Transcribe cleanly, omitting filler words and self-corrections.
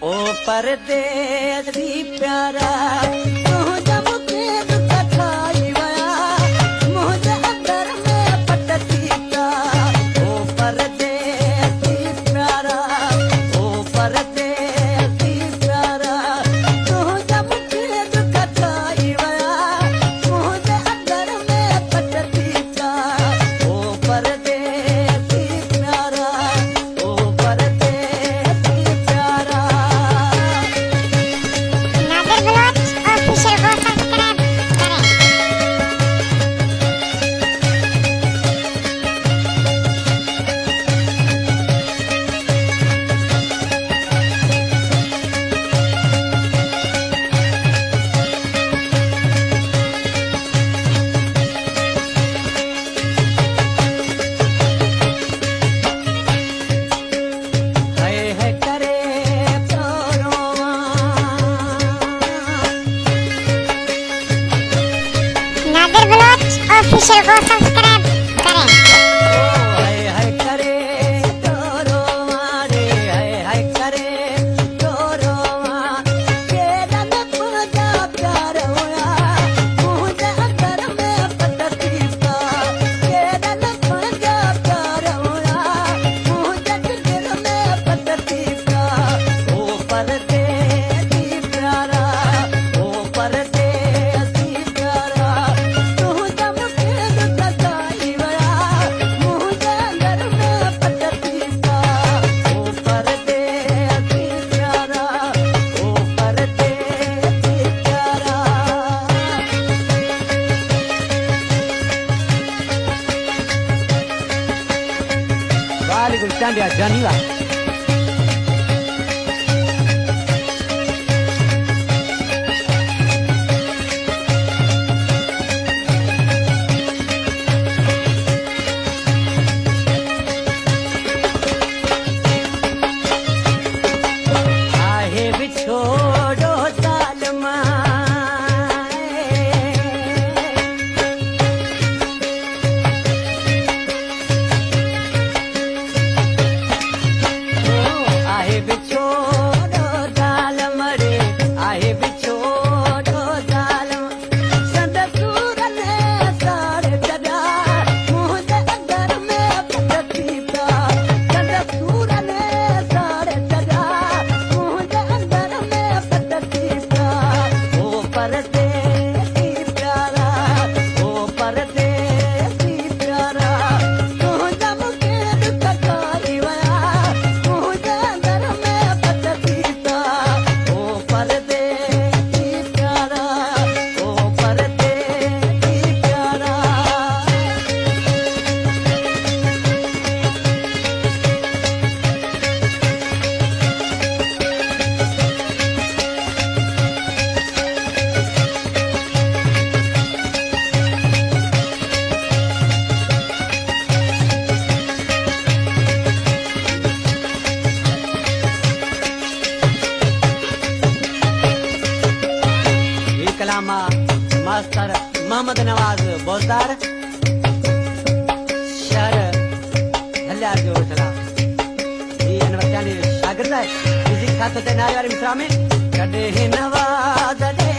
ओ परदेस दी प्यारा तू जब के दुख खाई वया मुझे अंदर में पटती का ओ परदेस दी प्यारा ओ परदेस दी प्यारा तू जब के दुख खाई वया मुझे अंदर में पटती का ओ परदेस दी प्यारा ओ परदेस दी प्यारा। ऑफिशियल को सब्सक्राइब करें। हाय करे तोरो मारे हाय करे तोरो के रंग पूजा प्यार होया मुझे अंदर में पटती का के रंग पूजा प्यार होया मुझे दिल में पटती का ओ परदेस दी प्यारा ओ परदेस दी प्यारा तू जब के दुख खाई वया मुझे अंदर में पटती का ओ परदेस दी प्यारा ओ परदेस दी प्यारा। वाली गुलशन दिया जानीला आहे बिछोड़ो तालमा आहे बिछोड़ो तालम रे आहे बिछोड़ो तालम संत सूर ने सारे जगा मुझे अंदर में पटती का संत सूर ने सारे जगा मुझे अंदर में पटती का ओ परदेस दी प्यारा ओ परदेस दी प्यारा तू जब के दुख खाई वया मुझे अंदर में पटती का ओ परदेस दी प्यारा ओ परदेस दी प्यारा। ये कलामा मास्टर मोहम्मद नवाज बोजदार शहर हल्यार जो चला ये अनवरचानी शागिर्द है किसी खाते नारी वाली मिश्रा में कदे नवाज दे